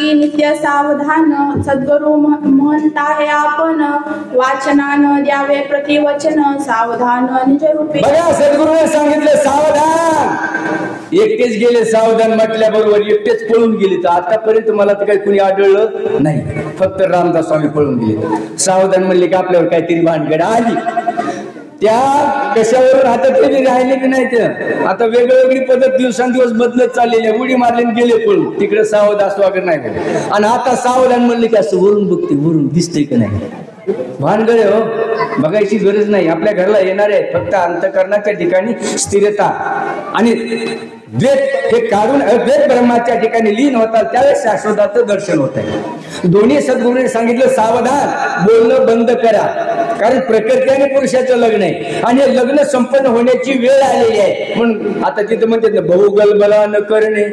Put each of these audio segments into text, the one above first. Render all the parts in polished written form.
की नित्य सावधान सद्गुरु म्हणता हे आपण वाचनान द्यावे प्रतिवचन सावधान निजरूपी। बघा सद्गुरूने सांगितलं सावधान, एकटेच गेले सावधान म्हटल्याबरोबर एकटेच पळून गेले। तर आतापर्यंत मला तर काही कुणी आढळलं नाही, फक्त रामदास स्वामी पळून गेले। सावधान म्हणले की आपल्यावर काहीतरी भानगड आली, त्या कशावरून आता तरी राहिले की नाही। आता वेगवेगळी पद्धत दिवसांदिवस बदलत चाललेली आहे, उडी मारले गेले पळून, तिकडे सावधान वगैरे नाही। आणि आता सावधान म्हणले की असं वरून बघते, वरून दिसतंय की नाही, भानगड हो, बघायची गरज नाही। आपल्या घरला येणार आहे, फक्त अंतःकरणाच्या ठिकाणी स्थिरता आणि द्वैत हे काढून अद्वैत ब्रह्माच्या ठिकाणी लीन होतात, त्यावेळेस शाश्वताचं दर्शन होत आहे। दोन्ही सद्गुरूंनी सांगितलं सावधान, बोलणं बंद करा, कारण प्रकृती आणि पुरुषाचं लग्न आहे आणि हे लग्न संपन्न होण्याची वेळ आलेली आहे। म्हणून आता तिथं म्हणतात ना, बहुगल्पना न करणे,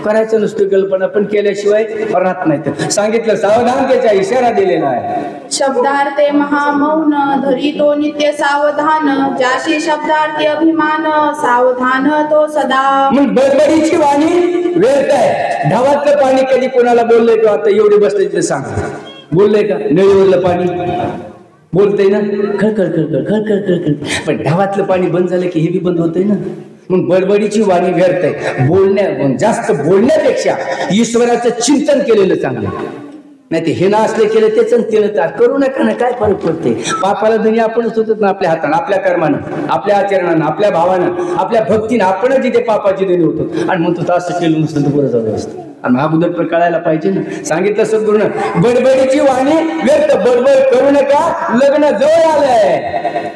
करायचं नसतं कल्पना, पण केल्याशिवाय राहत नाही। तर सांगितलं सावधान, त्याचा इशारा दिलेला आहे। शब्दार्थे महामौन धरितो नित्य सावधान, ज्याशी शब्दार्थी अभिमान सावधान तो सदा। मग बडबडीची वाणी व्यर्थ आहे। ढावातलं पाणी कधी कोणाला बोललंय का? आता एवढे बसले तिथे सांग, बोललंय का? नळीवरलं पाणी बोलतंय ना, खळखळ खळखळ खळखळ खळखळ, पण ढावातलं पाणी बंद झालं की हे बी बंद होतंय ना। मग बडबडीची वाणी व्यर्थ आहे। जास्त बोलण्यापेक्षा ईश्वराचं चिंतन केलेलं चांगलं, नाही ते हे ना असले केलं त्याच करू नका ना, काय फरक पडते? पापाला धनी आपणच होतो ना, आपल्या हातानं, आपल्या कर्मानं, आपल्या आचरणानं, आपल्या भावानं, आपल्या भक्तीनं आपणच जिथे पापाची धनी होतो आणि म्हणतो असं केलं नसतं तर बरं झालं असतं। आणि अगोदर पण कळायला पाहिजे ना। सांगितलं सद्गुरूनं बडबडीची वाणी व्यर्थ, बडबड करू नका, लग्न जवळ आलंय।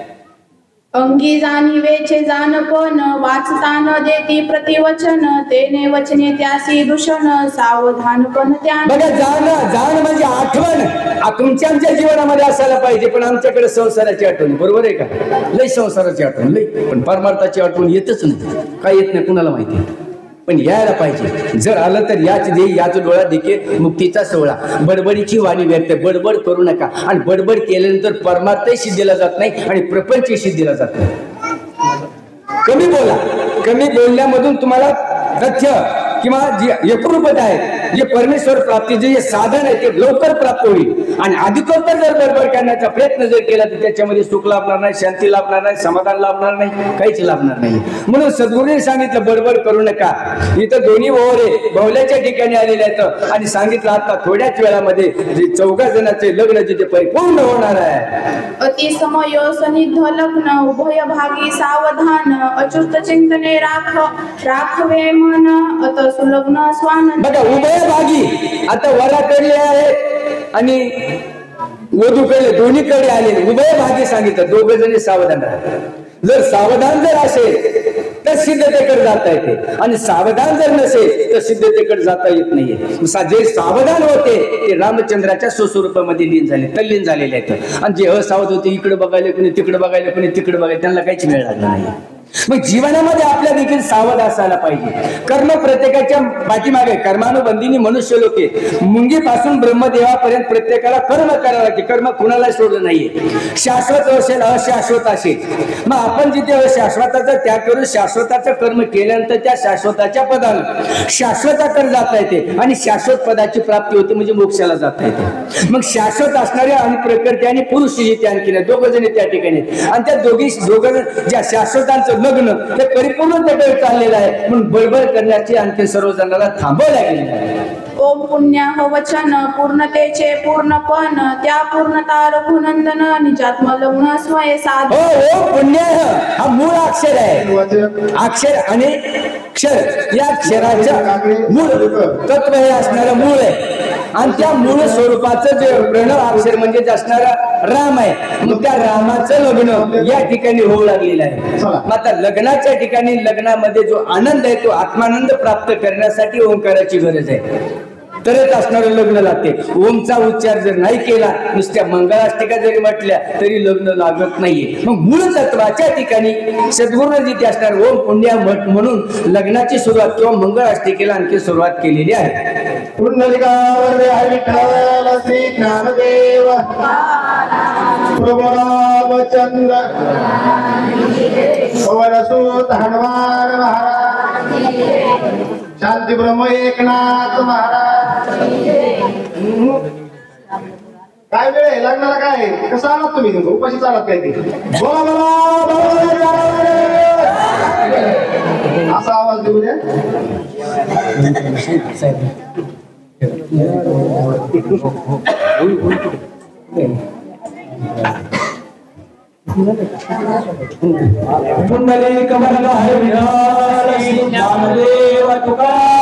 अंगी जाणीवेचे जाणपण वाचतान देती प्रतिवचन, तेने वचने त्यासी दूषण सावधानपण त्या। बघा जाण म्हणजे आठवण, तुमच्या आमच्या जीवनामध्ये असायला पाहिजे, पण आमच्याकडे संसाराची आठवण, बरोबर आहे का? लय संसाराची आठवण लय, पण परमार्थाची आठवण येतच नाही। काय येत नाही कुणाला माहिती, पण यायला पाहिजे। जर आलं तर याच देही याच डोळा देखे मुक्तीचा सोहळा। बडबडीची वाणी व्यक्त, बडबड करू नका, आणि बडबड केल्यानंतर परमार्थही सिद्धीला जात नाही आणि प्रपंच सिद्धीला जात नाही। कमी बोला, कमी बोलण्यामधून तुम्हाला तथ्य किंवा जी एकरूपता आहे, जे परमेश्वर प्राप्तीचे जे साधन आहे ते लवकर प्राप्त होईल। आणि अधिकोत्तर जर बडबड करण्याचा प्रयत्न जर केला तर त्याच्यामध्ये सुख लाभणार नाही, शांती लाभणार नाही, समाधान लाभणार नाही, काहीच लाभणार नाही। म्हणून सद्गुरूंनी सांगितलं बडबड करू नका। इथं दोन्ही ओहरे बहुल्याच्या ठिकाणी आलेले आहेत आणि सांगितलं आता थोड्याच वेळामध्ये जे 14 जणांचे लग्न जिथे परिपूर्ण होणार आहे। अति समयो सनिध लग्न उभय भागी सावधान, अच्युत चिंतने राखवे मन अत सुलग्न स्वान। बघा उभय भागी, आता वराकडले आहे आणि वधूकडे दोन्हीकडे आले, उभय भागी सांगितलं, दोघ जणी सावधान राहा। जर सावधान जर असेल तर सिद्धतेकडे जाता येते, आणि सावधान जर नसेल तर सिद्धतेकडे जाता येत नाहीये। जे सावधान होते ते रामचंद्राच्या स्वस्वरूपामध्ये लीन झाले, तल्लीन झालेले आहेत, आणि जे असावध होते इकडे बघायला कोणी, तिकडे बघायला कोणी, तिकडे बघायला, त्यांना काहीच वेळ लागला नाही। मग जीवनामध्ये आपल्या देखील सावध असायला पाहिजे। कर्म प्रत्येकाच्या पाठीमागे, कर्मानुबंधीनी मनुष्य लोके मुंगीपासून ब्रह्मदेवापर्यंत प्रत्येकाला कर्म करावं लागते। कर्म कुणाला सोडलं नाहीये, शाश्वत असेल अशाश्वत असेल। मग आपण जिथे अशाश्वताचा त्याग करून शाश्वताचं कर्म केल्यानंतर त्या शाश्वताच्या पदानं शाश्वताकडे जाता येते, आणि शाश्वत पदाची प्राप्ती होते म्हणजे मोक्षाला जाता येते। मग शाश्वत असणारे आणि प्रकृती आणि पुरुष जिथे आणखी दोघ जण त्या ठिकाणी, आणि त्या दोघं ज्या शाश्वतांचं लग्न ते परिपूर्णतेकडे चाललेलं आहे, म्हणून बडबड करण्याची आणखी सर्वजणांना थांबावं लागेल। ओम पुण्य वचन पूर्णतेचे पूर्णपण, त्या पूर्णता रघुनंदन निजात्म लग्न स्वय साध। ओम पुण्य हा मूळ अक्षर आहे, अक्षर आणि क्षर या अक्षराचं मूळ तत्व हे असणारं मूळ आहे, आणि त्या मूळ स्वरूपाचं जे प्रणव अक्षर म्हणजे असणारा राम आहे, मग त्या रामाचं लग्न या ठिकाणी होऊ लागलेलं आहे। आता लग्नाच्या ठिकाणी, लग्नामध्ये जो आनंद आहे तो आत्मानंद प्राप्त करण्यासाठी ओंकाराची गरज आहे, तरच असणारं लग्न लागते। ओमचा उच्चार जर नाही केला, नुसत्या मंगळाष्टिका जरी म्हटल्या तरी लग्न लागत नाहीये। मग मूळ तत्वाच्या ठिकाणी सद्गुरू जिथे असणार ओम पुण्य म्हणून लग्नाची सुरुवात किंवा मंगळाष्टिकेला आणखी सुरुवात केलेली आहे। पुंडलिकावर विठ्ठल श्री ज्ञानदेव प्रभु रामचंद्र पवनसुत हनुमान महाराज, शांती ब्रह्म एकनाथ महाराज। लग्नाला काय कसं आलात तुम्ही तुमचं उपाशी चालत काय ते बोला बोला असा आवाज देऊ द्या पुंडलिक वरद हरी विठ्ठल श्री ज्ञानदेव तुकाराम